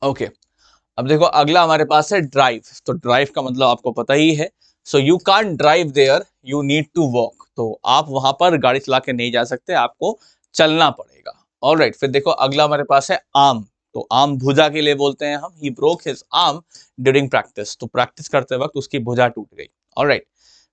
Okay, अब देखो अगला हमारे पास है ड्राइव। तो ड्राइव का मतलब आपको पता ही है। So you can't drive there, you need to walk. तो आप वहां पर गाड़ी चला के नहीं जा सकते, आपको चलना पड़ेगा। ऑलराइट, फिर देखो अगला हमारे पास है आर्म। तो आर्म भुजा के लिए बोलते हैं हम। He broke his arm during practice. तो प्रैक्टिस करते वक्त उसकी भुजा टूट गई। ऑलराइट,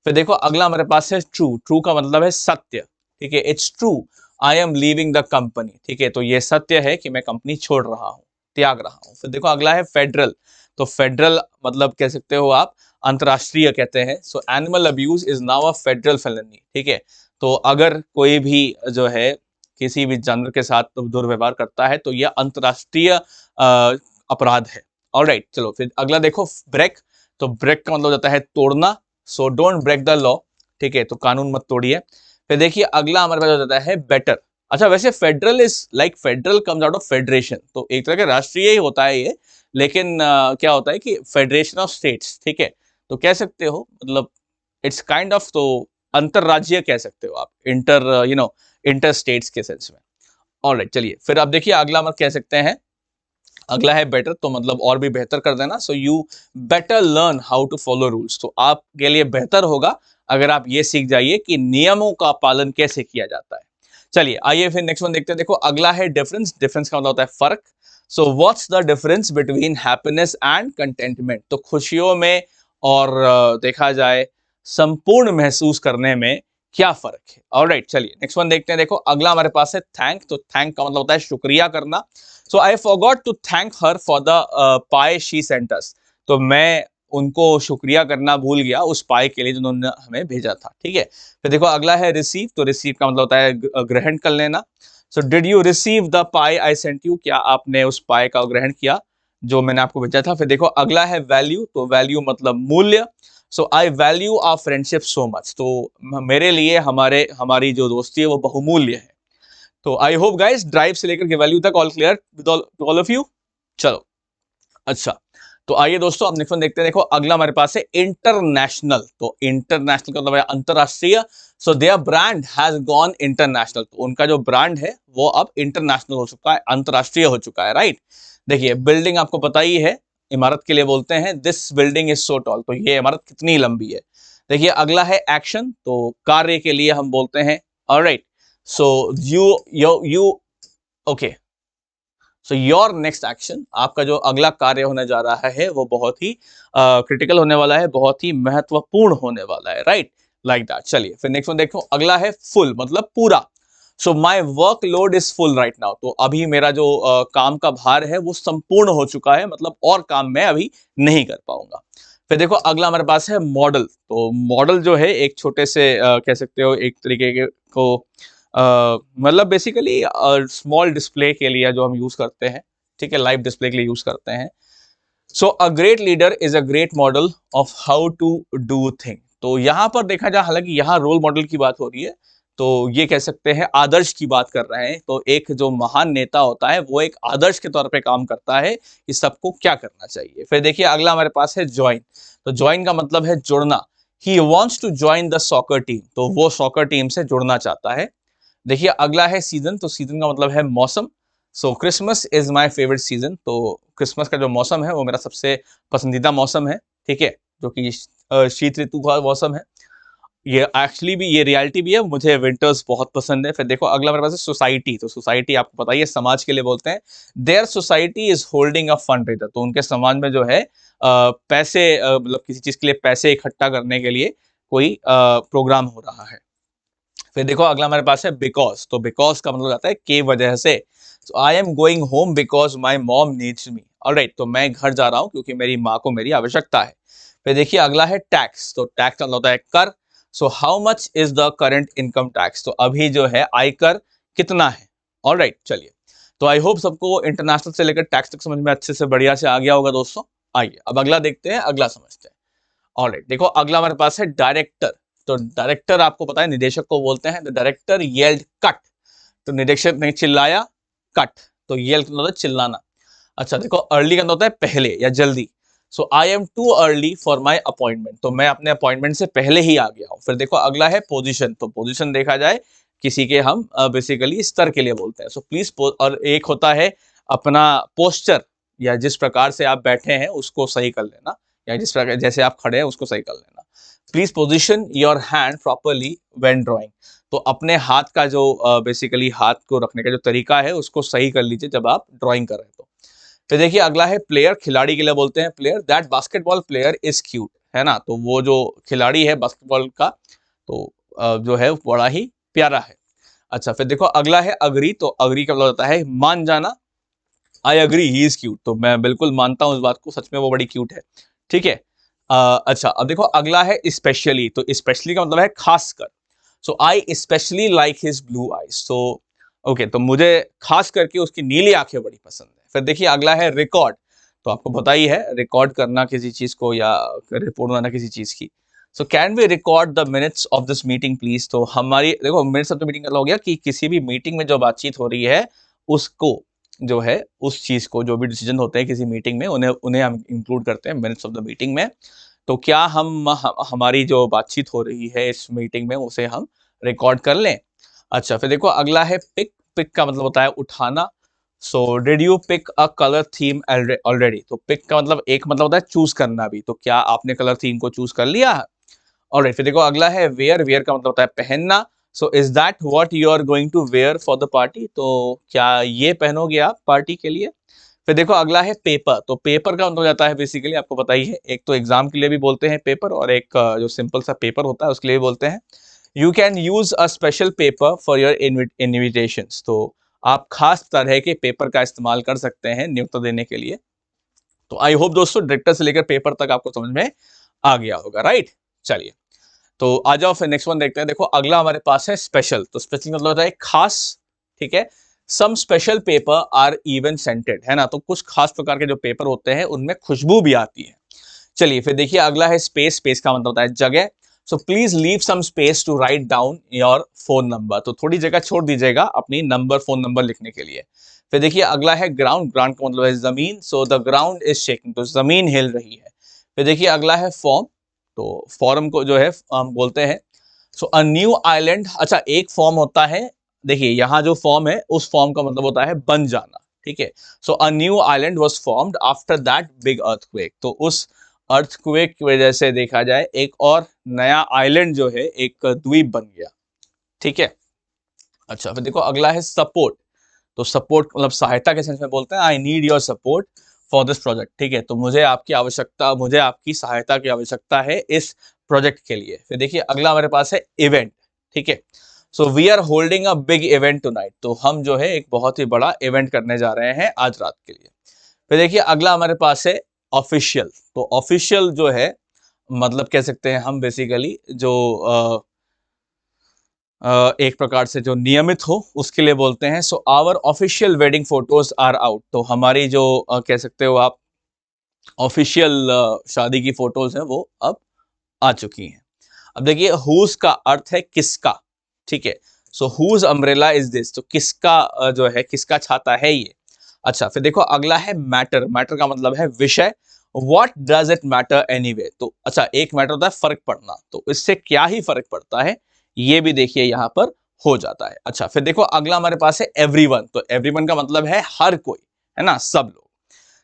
फिर देखो अगला हमारे पास है ट्रू। ट्रू का मतलब है सत्य। ठीक है, it's true I am leaving the company. ठीक है, तो ये सत्य है कि मैं कंपनी छोड़ रहा हूँ, त्याग रहा हूं। फिर देखो अगला है फेडरल। तो फेडरल मतलब कह सकते हो आप अंतरराष्ट्रीय कहते हैं। So animal abuse is now a federal felony. ठीक है, तो अगर कोई भी जो है किसी भी जानवर के साथ दुर्व्यवहार करता है तो यह अंतरराष्ट्रीय अपराध है। ऑलराइट, चलो फिर अगला देखो ब्रेक। तो ब्रेक का मतलब होता है तोड़ना। So don't break the law. ठीक है, तो कानून मत तोड़िए। फिर देखिए अगला हमारे पास हो जाता है बेटर। अच्छा, वैसे federal is like federal comes out of federation, तो एक तरह का राष्ट्रीय ही होता है ये। लेकिन क्या होता है कि फेडरेशन ऑफ स्टेट्स। ठीक है, तो कह सकते हो मतलब इट्स काइंड ऑफ, तो अंतरराज्यीय कह सकते हो आप, इंटर इंटर स्टेट्स के सेंस में। ऑलराइट, चलिए फिर आप देखिए अगला हम कह सकते हैं, अगला है बेटर। तो मतलब और भी बेहतर कर देना। So you better learn how to follow rules. तो आपके लिए बेहतर होगा अगर आप ये सीख जाइए कि नियमों का पालन कैसे किया जाता है। चलिए आइए फिर नेक्स्ट वन देखते हैं। देखो अगला है डिफरेंस। डिफरेंस का मतलब होता है फर्क। So what's the difference between happiness and contentment. तो खुशियों में और देखा जाए संपूर्ण महसूस करने में क्या फर्क है। ऑलराइट, चलिए नेक्स्ट वन देखते हैं। देखो अगला हमारे पास है थैंक। तो थैंक का मतलब होता है शुक्रिया करना। So I forgot to thank her for the pie she sent us. तो मैं उनको शुक्रिया करना भूल गया उस पाई के लिए जिन्होंने हमें भेजा था। ठीक है, फिर देखो अगला है रिसीव। तो रिसीव का मतलब होता है ग्रहण कर लेना। सो did you receive the pi I sent you. क्या आपने उस पाई का ग्रहण किया जो मैंने आपको भेजा था। फिर देखो अगला है वैल्यू। तो वैल्यू मतलब मूल्य। So I value our friendship so much. तो मेरे लिए हमारी जो दोस्ती है वो बहुमूल्य है। तो आई होप गाइस ड्राइव से लेकर के वैल्यू तक all clear with all of you. चलो, अच्छा, तो आइए दोस्तों अब नेक्स्ट वन देखते हैं। देखो अगला हमारे पास है इंटरनेशनल। तो इंटरनेशनल का मतलब है अंतरराष्ट्रीय। So their brand has gone international. तो उनका जो ब्रांड है वो अब इंटरनेशनल हो चुका है, अंतरराष्ट्रीय हो चुका है। राइट, देखिए बिल्डिंग आपको पता ही है, इमारत के लिए बोलते हैं this building is so tall. तो ये इमारत कितनी लंबी है। देखिए अगला है एक्शन। तो कार्य के लिए हम बोलते हैं। Alright, so you okay, so your next action, आपका जो अगला कार्य होने जा रहा है वो बहुत ही क्रिटिकल होने वाला है, बहुत ही महत्वपूर्ण होने वाला है। Right, like that. चलिए फिर नेक्स्ट वन देखो। अगला है फुल मतलब पूरा। So my work load is full right now. तो अभी मेरा जो काम का भार है वो संपूर्ण हो चुका है, मतलब और काम मैं अभी नहीं कर पाऊंगा। फिर देखो अगला हमारे पास है मॉडल। तो मॉडल जो है एक छोटे से कह सकते हो एक तरीके के को मतलब बेसिकली स्मॉल डिस्प्ले के लिए जो हम यूज करते हैं। ठीक है, लाइव डिस्प्ले के लिए यूज करते हैं। So a great leader is a great model of how to do thing. तो यहां पर देखा जाए, हालांकि यहाँ रोल मॉडल की बात हो रही है, तो ये कह सकते हैं आदर्श की बात कर रहे हैं। तो एक जो महान नेता होता है वो एक आदर्श के तौर पे काम करता है कि सबको क्या करना चाहिए। फिर देखिए अगला हमारे पास है ज्वाइन। तो ज्वाइन का मतलब है जुड़ना। He wants to join the soccer team. तो वो सॉकर टीम से जुड़ना चाहता है। देखिए अगला है सीजन। तो सीजन का मतलब है मौसम। सो Christmas is my favourite season. तो क्रिसमस का जो मौसम है वो मेरा सबसे पसंदीदा मौसम है। ठीक है, जो कि शीत ऋतु का मौसम है। ये एक्चुअली भी ये रियलिटी भी है, मुझे विंटर्स बहुत पसंद है। फिर देखो अगला मेरे पास है सोसाइटी। तो सोसाइटी आपको पता ही है समाज के लिए बोलते हैं। Their society is holding a fund raiser. तो उनके समाज में जो है पैसे मतलब किसी चीज के लिए पैसे इकट्ठा करने के लिए कोई प्रोग्राम हो रहा है। फिर देखो अगला हमारे पास है बिकॉज। तो बिकॉज का मतलब आता है के वजह से। So I am going home because my mom needs me. Alright, तो मैं घर जा रहा हूँ क्योंकि मेरी माँ को मेरी आवश्यकता है। फिर देखिए अगला है टैक्स। तो टैक्स का मतलब होता है कर। So how much is the current income tax. तो अभी जो है आयकर कितना है। ऑलराइट, चलिए, तो आई होप सबको इंटरनेशनल से लेकर टैक्स तक समझ में अच्छे से बढ़िया से आ गया होगा दोस्तों। आइए अब अगला देखते हैं, अगला समझते हैं। ऑलराइट, देखो अगला हमारे पास है डायरेक्टर। तो डायरेक्टर आपको पता है निदेशक को बोलते हैं। The director yelled cut. तो निदेशक ने चिल्लाया, कट। तो येल्ड मतलब चिल्लाना। अच्छा देखो अर्ली का मतलब होता है पहले या जल्दी। So I am too early for my appointment. तो मैं अपने अपॉइंटमेंट से पहले ही आ गया हूं। फिर देखो अगला है पोजीशन। तो पोजीशन देखा जाए किसी के हम बेसिकली स्तर के लिए बोलते हैं। सो प्लीज, और एक होता है अपना पोस्चर। या जिस प्रकार से आप बैठे हैं उसको सही कर लेना, या जिस प्रकार जैसे आप खड़े हैं उसको सही कर लेना। Please position your hand properly when drawing. तो अपने हाथ का जो बेसिकली हाथ को रखने का जो तरीका है उसको सही कर लीजिए जब आप ड्राइंग कर रहे हैं तो। फिर देखिए अगला है प्लेयर, खिलाड़ी के लिए बोलते हैं player. That basketball player is cute, है ना, तो वो जो खिलाड़ी है बास्केटबॉल का तो जो है बड़ा ही प्यारा है। अच्छा फिर देखो अगला है अग्री, तो अग्री का मतलब होता है मान जाना। I agree he is cute, तो मैं बिल्कुल मानता हूं इस बात को, सच में वो बड़ी क्यूट है, ठीक है। अच्छा अब देखो अगला है स्पेशली, तो स्पेशली का मतलब है खासकर। So I specially like his blue eyes, तो ओके, तो मुझे खास करके उसकी नीली आंखें बड़ी पसंद है। फिर देखिए अगला है रिकॉर्ड, तो आपको पता ही है रिकॉर्ड करना किसी चीज को या रिपोर्ट बनाना किसी चीज की। So can we record the minutes of this meeting please, तो हमारी देखो मिनट्स ऑफ द मीटिंग का हो गया कि किसी भी मीटिंग में जो बातचीत हो रही है उसको जो है उस चीज को, जो भी डिसीजन होते हैं किसी मीटिंग में उन्हें उन्हें हम इंक्लूड करते हैं मिनट्स ऑफ द मीटिंग में। तो क्या हमारी जो बातचीत हो रही है इस मीटिंग में उसे हम रिकॉर्ड कर लें। अच्छा फिर देखो अगला है पिक, पिक का मतलब होता है उठाना। So did you pick a colour theme already, तो पिक का मतलब एक मतलब होता है चूज करना भी, तो क्या आपने कलर थीम को चूज कर लिया है। ऑलराइट फिर देखो अगला है वेयर, वेयर का मतलब होता है पहनना। So is that what you are going to wear for the party, तो क्या ये पहनोगे आप पार्टी के लिए। फिर देखो अगला है पेपर, तो पेपर का मतलब हो जाता है बेसिकली आपको पता ही है, एक तो एग्जाम के लिए भी बोलते हैं पेपर, और एक जो सिंपल सा पेपर होता है उसके लिए भी बोलते हैं। You can use a special paper for your invitations, तो आप खास तरह के पेपर का इस्तेमाल कर सकते हैं न्योता देने के लिए। तो आई होप दोस्तों डायरेक्टर से लेकर पेपर तक आपको समझ में आ गया होगा, राइट। चलिए तो आ जाओ फिर नेक्स्ट वन देखते हैं। देखो अगला हमारे पास है स्पेशल, तो स्पेशल मतलब होता है खास, ठीक है। Some special paper are even scented, है ना, तो कुछ खास प्रकार के जो पेपर होते हैं उनमें खुशबू भी आती है। चलिए फिर देखिए अगला है स्पेस, स्पेस का मतलब होता है जगह। So please leave some space to write down your phone number, तो थोड़ी जगह छोड़ दीजिएगा अपनी नंबर फोन नंबर लिखने के लिए। फिर देखिए अगला है ग्राउंड, ग्राउंड का मतलब है जमीन। So the ground is shaking, तो जमीन हिल रही है। फिर देखिए अगला है फॉर्म, तो फॉर्म को जो है हम बोलते हैं सो अ न्यू आइलैंड। अच्छा एक फॉर्म होता है, देखिए यहाँ जो फॉर्म है उस फॉर्म का मतलब होता है बन जाना, ठीक है। So a new island was formed after that big earthquake, तो उस अर्थक्वेक की वजह से देखा जाए एक और नया आइलैंड जो है एक द्वीप बन गया, ठीक है। अच्छा फिर देखो अगला है सपोर्ट, तो सपोर्ट मतलब सहायता के सेंस में बोलते हैं I need your support for this project, ठीक है, तो मुझे आपकी आवश्यकता, मुझे आपकी सहायता की आवश्यकता है इस प्रोजेक्ट के लिए। फिर देखिए अगला हमारे पास है इवेंट, ठीक है। So we are holding a big event tonight, तो हम जो है एक बहुत ही बड़ा इवेंट करने जा रहे हैं आज रात के लिए। फिर देखिए अगला हमारे पास है ऑफिशियल, तो ऑफिशियल जो है मतलब कह सकते हैं हम बेसिकली जो एक प्रकार से जो नियमित हो उसके लिए बोलते हैं। So our official wedding photos are out, तो हमारी जो कह सकते हो आप ऑफिशियल शादी की फोटोज हैं वो अब आ चुकी हैं। अब देखिए हुज का अर्थ है किसका, ठीक है। सो हुज अम्ब्रेला इज दिस, तो किसका जो है किसका छाता है ये। अच्छा फिर देखो अगला है मैटर, मैटर का मतलब है विषय। What does it matter anyway, तो अच्छा एक मैटर होता है फर्क पड़ना, तो इससे क्या ही फर्क पड़ता है, ये भी देखिए यहां पर हो जाता है। अच्छा फिर देखो अगला हमारे पास है एवरीवन, तो एवरीवन का मतलब है हर कोई, है ना, सब लोग।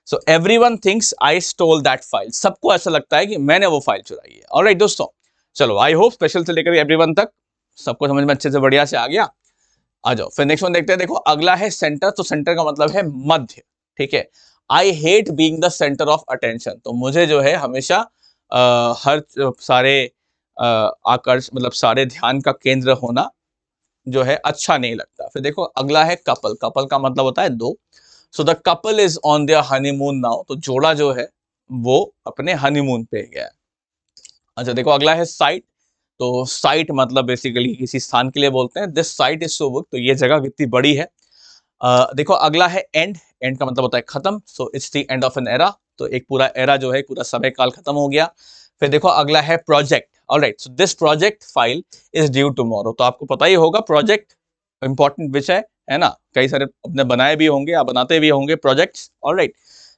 So everyone thinks I stole that file, सबको ऐसा लगता है कि मैंने वो फाइल चुराई है। ऑलराइट दोस्तों, चलो आई होप स्पेशल से लेकर एवरीवन तक सबको समझ में अच्छे से बढ़िया से आ गया। आ जाओ फिर नेक्स्ट वन देखते हैं। देखो अगला है सेंटर, तो सेंटर का मतलब है मध्य, ठीक है। I hate being the centre of attention, तो मुझे जो है हमेशा हर सारे आकर्ष मतलब सारे ध्यान का केंद्र होना जो है अच्छा नहीं लगता। फिर देखो अगला है कपल, कपल का मतलब होता है दो। So the couple is on their honeymoon now, तो जोड़ा जो है वो अपने हनीमून पे गया है। अच्छा देखो अगला है साइट, तो साइट मतलब बेसिकली किसी स्थान के लिए बोलते हैं। This site is so big, तो ये जगह कितनी बड़ी है। देखो अगला है एंड, एंड का मतलब होता है खत्म। So it's the end of an era, तो एक पूरा एरा जो है पूरा समय काल खत्म हो गया। फिर देखो अगला है project, alright, so this project file is due tomorrow, तो आपको पता ही होगा प्रोजेक्ट इंपॉर्टेंट विषय है ना, कई सारे अपने बनाए भी होंगे या बनाते भी होंगे प्रोजेक्ट्स, ऑलराइट।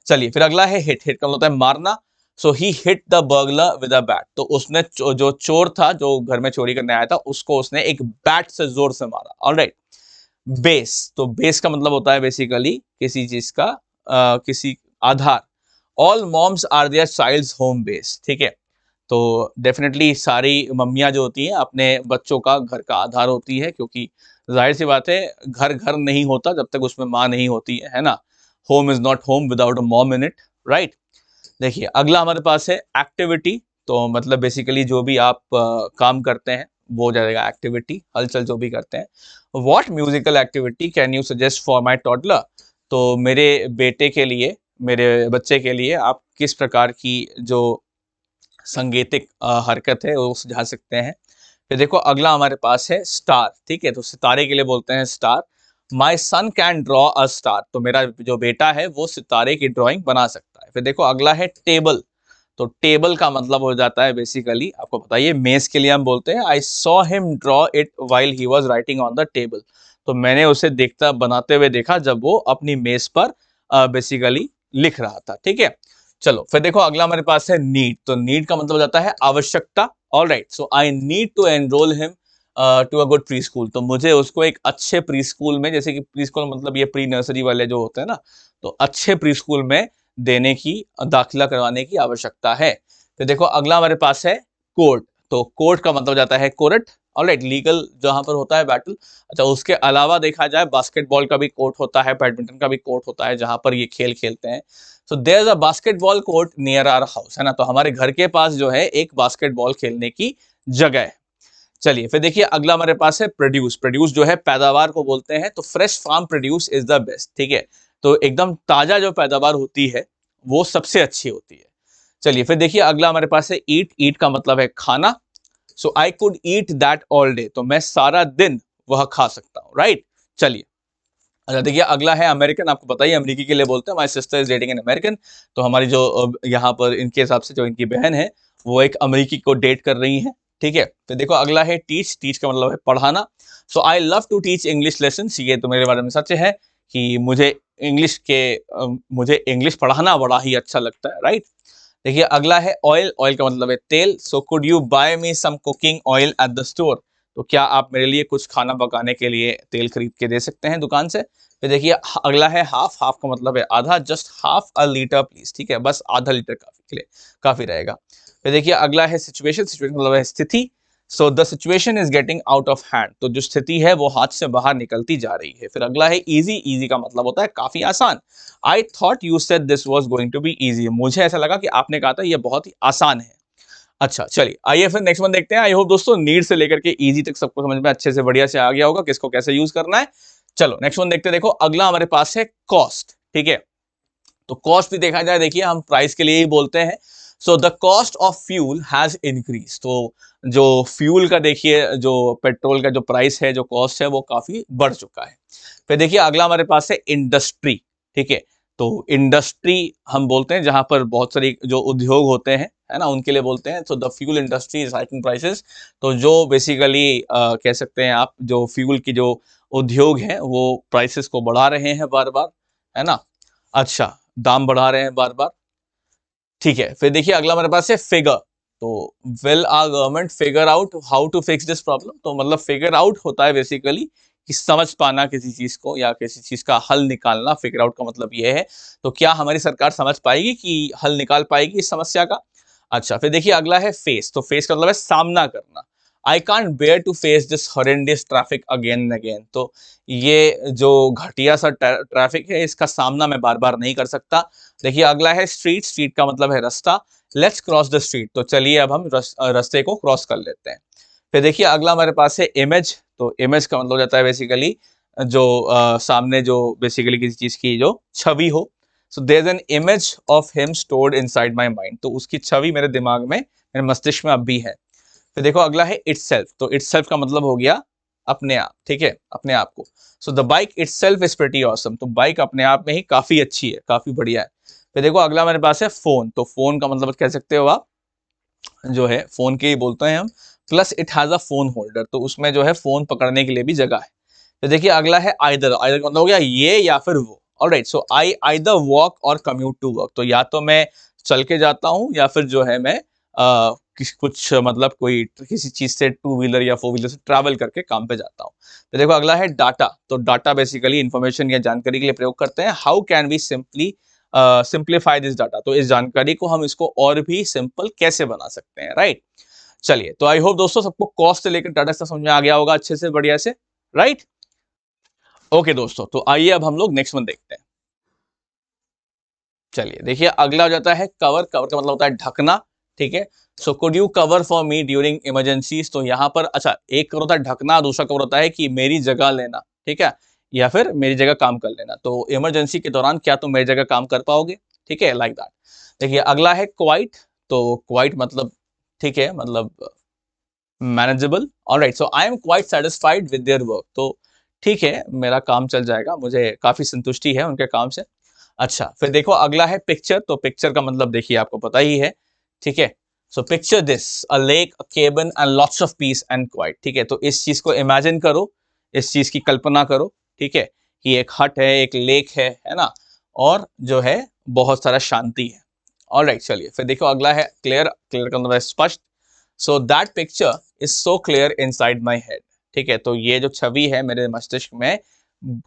चलिए फिर अगला है हिट, हिट का मतलब होता है मारना। So he hit the burglar with a bat, तो उसने जो चोर था जो घर में चोरी करने आया था उसको उसने एक बैट से जोर से मारा, ऑलराइट। बेस, तो बेस का मतलब होता है बेसिकली किसी चीज का किसी आधार, all moms are their childs home base, ठीक है। तो डेफिनेटली सारी मम्मियाँ जो होती हैं अपने बच्चों का घर का आधार होती है, क्योंकि जाहिर सी बात है घर घर नहीं होता जब तक उसमें माँ नहीं होती है ना। Home is not home without a mom in it, right. देखिए अगला हमारे पास है एक्टिविटी। तो मतलब बेसिकली जो भी आप काम करते हैं वो हो जाएगा एक्टिविटी, हलचल जो भी करते हैं। What musical activity can you suggest for my toddler. तो मेरे बेटे के लिए, मेरे बच्चे के लिए आप किस प्रकार की जो संगीतिक हरकत है वो सुझा सकते हैं। फिर देखो अगला हमारे पास है स्टार, ठीक है। तो सितारे के लिए बोलते हैं star. My son can draw a star. तो मेरा जो बेटा है वो सितारे की ड्राइंग बना सकता है। फिर देखो अगला है टेबल। तो टेबल का मतलब हो जाता है बेसिकली, आपको बताइए, मेज के लिए हम बोलते हैं I saw him draw it while he was writing on the table. तो मैंने उसे देखता बनाते हुए देखा जब वो अपनी मेज पर बेसिकली लिख रहा था, ठीक है। चलो फिर देखो अगला हमारे पास है नीड। तो नीड का मतलब हो जाता है आवश्यकता। All right, so I need to enroll him to a good pre school. तो मुझे उसको एक अच्छे प्री स्कूल में, जैसे कि प्री स्कूल मतलब ये प्री नर्सरी वाले जो होते हैं ना, तो अच्छे प्री स्कूल में देने की, दाखिला करवाने की आवश्यकता है। फिर देखो अगला हमारे पास है कोर्ट। तो कोर्ट का मतलब जाता है कोर्ट। ऑलराइट, लीगल जहां पर होता है बैटल। अच्छा, उसके अलावा देखा जाए बास्केटबॉल का भी कोर्ट होता है, बैडमिंटन का भी कोर्ट होता है जहां पर ये खेल खेलते हैं। So there is a basketball court near our house, है ना। तो हमारे घर के पास जो है एक बास्केटबॉल खेलने की जगह है। चलिए फिर देखिए अगला हमारे पास है प्रोड्यूस। प्रोड्यूस जो है पैदावार को बोलते हैं। तो fresh farm produce is the best, ठीक है। तो एकदम ताजा जो पैदावार होती है वो सबसे अच्छी होती है। चलिए फिर देखिए अगला हमारे पास है ईट। ईट का मतलब है खाना। So I could eat that all day. तो मैं सारा दिन वह खा सकता हूं, राइट। चलिए, अच्छा देखिए अगला है अमेरिकन। आपको पता ही अमेरिकी के लिए बोलते हैं। My sister is dating an American. तो हमारी जो यहाँ पर इनके हिसाब से जो इनकी बहन है वो एक अमेरिकी को डेट कर रही है, ठीक है। तो देखो अगला है टीच। टीच का मतलब है पढ़ाना। So I love to teach English lesson. ये तो मेरे बारे में सच है कि मुझे इंग्लिश पढ़ाना बड़ा ही अच्छा लगता है, राइट। देखिए अगला है ऑयल। ऑयल का मतलब है तेल। So could you buy me some cooking oil at the store. तो क्या आप मेरे लिए कुछ खाना पकाने के लिए तेल खरीद के दे सकते हैं दुकान से। फिर देखिए अगला है हाफ। हाफ का मतलब है आधा। Just half a litre please, ठीक है, बस आधा लीटर काफी के लिए काफी रहेगा। फिर देखिए अगला है सिचुएशन। सिचुएशन मतलब है स्थिति। So the situation is getting out of hand. तो जो स्थिति है वो हाथ से बाहर निकलती जा रही है। फिर अगला है इजी। इजी का मतलब होता है काफी आसान। I thought you said this was going to be easy. मुझे ऐसा लगा कि आपने कहा था ये बहुत ही आसान है। अच्छा चलिए आइए फिर नेक्स्ट वन देखते हैं। आई होप दोस्तों नीड से लेकर के इजी तक सबको समझ में अच्छे से बढ़िया से आ गया होगा किसको कैसे यूज करना है। चलो नेक्स्ट वन देखते हैं। देखो अगला हमारे पास है कॉस्ट, ठीक है। तो कॉस्ट भी देखा जाए, देखिए हम प्राइस के लिए ही बोलते हैं। So the cost of fuel has increase. तो जो फ्यूल का देखिए, जो पेट्रोल का जो प्राइस है, जो कॉस्ट है, वो काफी बढ़ चुका है। फिर देखिए अगला हमारे पास है इंडस्ट्री, ठीक है। तो इंडस्ट्री हम बोलते हैं जहां पर बहुत सारी जो उद्योग होते हैं, है ना, उनके लिए बोलते हैं। तो the fuel industry is hiking prices. तो जो बेसिकली कह सकते हैं आप, जो फ्यूल की जो उद्योग हैं वो प्राइसेस को बढ़ा रहे हैं बार बार, है ना। अच्छा, दाम बढ़ा रहे हैं बार बार, ठीक है। फिर देखिए अगला हमारे पास है फिगर। तो will our government figure out how to fix this problem. तो मतलब फिगर आउट होता है बेसिकली कि समझ पाना किसी चीज को या किसी चीज का हल निकालना। फिगर आउट का मतलब ये है। तो क्या हमारी सरकार समझ पाएगी कि हल निकाल पाएगी इस समस्या का। अच्छा फिर देखिए अगला है फेस। तो फेस का मतलब है सामना करना। I can't bear to face this horrendous traffic again and again. तो ये जो घटिया सा ट्रैफिक है इसका सामना मैं बार बार नहीं कर सकता। देखिए अगला है स्ट्रीट। स्ट्रीट का मतलब है रास्ता। Let's cross the street. तो चलिए अब हम रास्ते को क्रॉस कर लेते हैं। फिर देखिए अगला हमारे पास है इमेज। तो इमेज का मतलब हो जाता है बेसिकली जो सामने जो बेसिकली किसी चीज की जो छवि हो। So there is an image of him stored inside my mind. तो उसकी छवि मेरे दिमाग में, मेरे मस्तिष्क में अब भी है। फिर देखो अगला है इटसेल्फ। तो इटसेल्फ का मतलब हो गया अपने आप, ठीक है, अपने आप को। So the bike itself is pretty awesome. तो बाइक अपने आप में ही काफी अच्छी है, काफी बढ़िया है। फिर देखो अगला हमारे पास है फोन। तो फोन का मतलब कह सकते हो आप, जो है फोन के ही बोलते हैं हम। Plus it has a phone holder. तो उसमें जो है फोन पकड़ने के लिए भी जगह है। तो देखिए अगला है आइदर। आइदर का मतलब हो गया ये या फिर वो। Alright, so I either walk और कम्यूट टू वर्क। तो या तो मैं चल के जाता हूँ या फिर जो है मैं कुछ मतलब कोई किसी चीज से टू व्हीलर या फोर व्हीलर से ट्रैवल करके काम पे जाता हूँ। तो देखो अगला है डाटा। तो डाटा बेसिकली इंफॉर्मेशन या जानकारी के लिए प्रयोग करते हैं। How can we simply simplify this data, तो इस जानकारी को हम इसको और भी सिंपल कैसे बना सकते हैं, राइट। चलिए, तो आई होप दोस्तों सबको कॉस्ट से लेकर डाटा तक समझ में आ गया होगा अच्छे से, बढ़िया से, राइट। ओके दोस्तों, तो आइए अब हम लोग नेक्स्ट वन देखते हैं। चलिए देखिए, अगला हो जाता है कवर। कवर का मतलब होता है ढकना, ठीक है। सो could you cover for me during emergencies, तो यहाँ पर अच्छा, एक कवर होता है ढकना, दूसरा कवर होता है कि मेरी जगह लेना, ठीक है, या फिर मेरी जगह काम कर लेना। तो इमरजेंसी के दौरान क्या तुम मेरी जगह काम कर पाओगे, ठीक है, लाइक दैट। देखिए अगला है क्वाइट। तो क्वाइट मतलब ठीक है, मतलब manageable. Alright, so I am quite satisfied with their work, तो ठीक है, मेरा काम चल जाएगा, मुझे काफी संतुष्टि है उनके काम से। अच्छा, फिर देखो अगला है पिक्चर। तो पिक्चर का मतलब देखिए आपको पता ही है, ठीक है। So picture this, a lake, a केबन and lots of peace and quite, ठीक है। तो इस चीज को इमेजिन करो, इस चीज की कल्पना करो, ठीक है, कि एक हट है, एक लेक है ना, और जो है बहुत सारा शांति है। ऑलराइट, चलिए फिर देखो अगला है क्लियर। क्लियर का मतलब है स्पष्ट। So that picture is so clear inside my head, ठीक है। तो ये जो छवि है मेरे मस्तिष्क में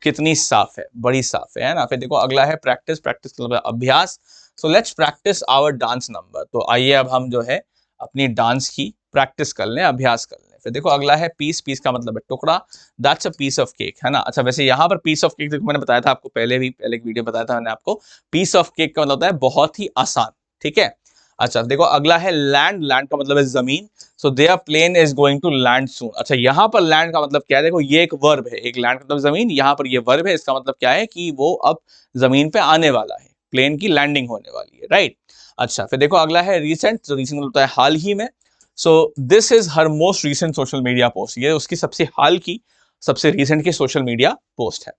कितनी साफ है, बड़ी साफ है ना। फिर देखो अगला है प्रैक्टिस। प्रैक्टिस का मतलब अभ्यास। So let's practice our dance number, तो आइए अब हम जो है अपनी डांस की प्रैक्टिस कर लें, अभ्यास कर लें। फिर देखो अगला है पीस। पीस का मतलब है टुकड़ा। That's a piece of cake, है ना। अच्छा, वैसे यहाँ पर पीस ऑफ केक देखो मैंने बताया था आपको पहले एक वीडियो बताया था मैंने आपको। पीस ऑफ केक का मतलब होता है बहुत ही आसान, ठीक है। अच्छा देखो अगला है लैंड। लैंड का मतलब है जमीन। So their plane is going to land soon. अच्छा, यहाँ पर लैंड का मतलब क्या है, देखो ये एक वर्ब है, एक लैंड का मतलब जमीन, यहाँ पर ये वर्ब है, इसका मतलब क्या है कि वो अब जमीन पे आने वाला है, प्लेन की लैंडिंग होने वाली है, राइट। अच्छा, फिर देखो अगला है रिसेंट। तो रिसेंट मतलब होता है हाल ही में। So this is her most recent social media post, ये उसकी सबसे हाल की, सबसे रिसेंट की सोशल मीडिया पोस्ट है।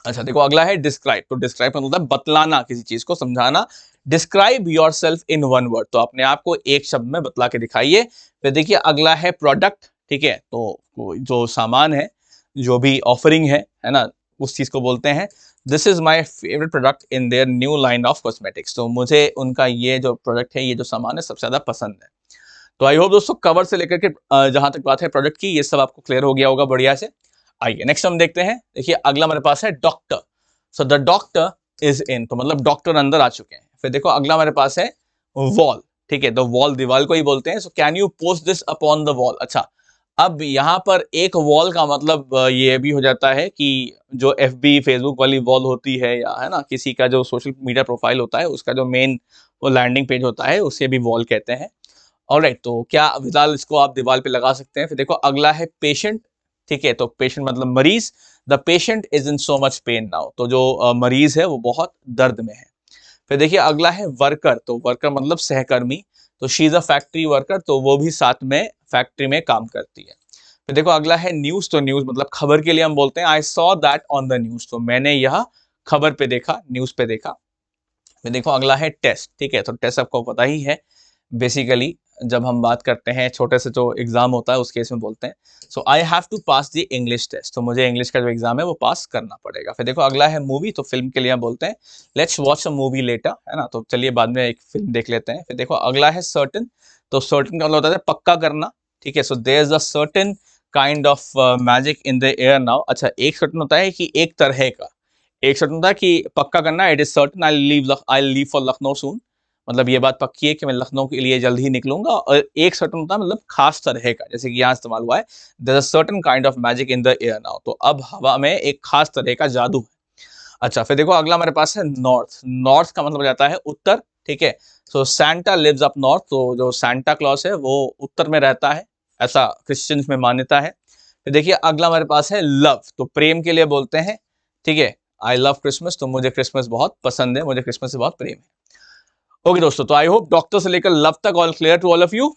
अच्छा देखो अगला है डिस्क्राइब। तो डिस्क्राइब का मतलब बतलाना, किसी चीज को समझाना। Describe your self in one word, तो अपने आप को एक शब्द में बतला के दिखाइए। फिर देखिए अगला है प्रोडक्ट, ठीक है। तो जो सामान है, जो भी ऑफरिंग है ना, उस चीज को बोलते हैं this is my favourite product in their new line of cosmetics, तो मुझे उनका ये जो प्रोडक्ट है, ये जो सामान है, सबसे ज्यादा पसंद है। तो आई होप दोस्तों कवर से लेकर के जहां तक बात है प्रोडक्ट की, ये सब आपको क्लियर हो गया होगा बढ़िया से। आइए नेक्स्ट हम देखते हैं। देखिए अगला मेरे पास है doctor. So the doctor is in, तो मतलब डॉक्टर अंदर आ चुके हैं। फिर देखो अगला मेरे पास है वॉल, ठीक है। द वॉल दीवार को ही बोलते हैं। So can you post this upon the wall. अच्छा, अब यहाँ पर एक वॉल का मतलब ये भी हो जाता है कि जो FB फेसबुक वाली वॉल होती है, या है ना, किसी का जो सोशल मीडिया प्रोफाइल होता है, उसका जो मेन वो लैंडिंग पेज होता है, उसे भी वॉल कहते हैं। ऑलराइट, तो क्या फिलहाल इसको आप दीवार पे लगा सकते हैं। फिर देखो अगला है पेशेंट, ठीक है। तो पेशेंट मतलब मरीज। The patient is in so much pain now, तो जो मरीज है वो बहुत दर्द में है। फिर देखिए अगला है वर्कर। तो वर्कर मतलब सहकर्मी। तो she is a factory worker, तो वो भी साथ में फैक्ट्री में काम करती है। फिर देखो अगला है न्यूज। तो न्यूज मतलब खबर के लिए हम बोलते हैं I saw that on the news, तो मैंने यह खबर पे देखा, न्यूज पे देखा। फिर देखो अगला है टेस्ट, ठीक है। तो टेस्ट आपको पता ही है, बेसिकली जब हम बात करते हैं छोटे से जो एग्जाम होता है उस केस में बोलते हैं। So I have to pass the English test, तो मुझे इंग्लिश का जो एग्जाम है वो पास करना पड़ेगा। फिर देखो अगला है मूवी। तो फिल्म के लिए हम बोलते हैं let's watch a movie later, है ना। तो चलिए बाद में एक फिल्म देख लेते हैं। फिर देखो अगला है सर्टन। तो सर्टन का मतलब होता है पक्का करना, ठीक है। So there is a certain kind of magic in the air now. अच्छा, एक सर्टन होता है कि एक तरह का, एक सर्टन होता है कि पक्का करना, it is certain I leave for Lucknow soon, मतलब ये बात पक्की है कि मैं लखनऊ के लिए जल्द ही निकलूंगा। और एक सर्टन होता है मतलब खास तरह का, जैसे कि यहाँ इस्तेमाल हुआ है there is a certain kind of magic in the air now, तो अब हवा में एक खास तरह का जादू है। अच्छा, फिर देखो अगला हमारे पास है नॉर्थ। नॉर्थ का मतलब हो जाता है उत्तर, ठीक है। सो सैंटा लिव्स अप नॉर्थ, तो जो सैंटा क्लॉज है वो उत्तर में रहता है, ऐसा क्रिश्चियंस में मान्यता है। फिर देखिए अगला हमारे पास है लव। तो प्रेम के लिए बोलते हैं, ठीक है। आई लव क्रिसमस, तो मुझे क्रिसमस बहुत पसंद है, मुझे क्रिसमस से बहुत प्रेम है। ओके दोस्तों, तो आई होप डॉक्टर से लेकर लव तक all clear to all of you.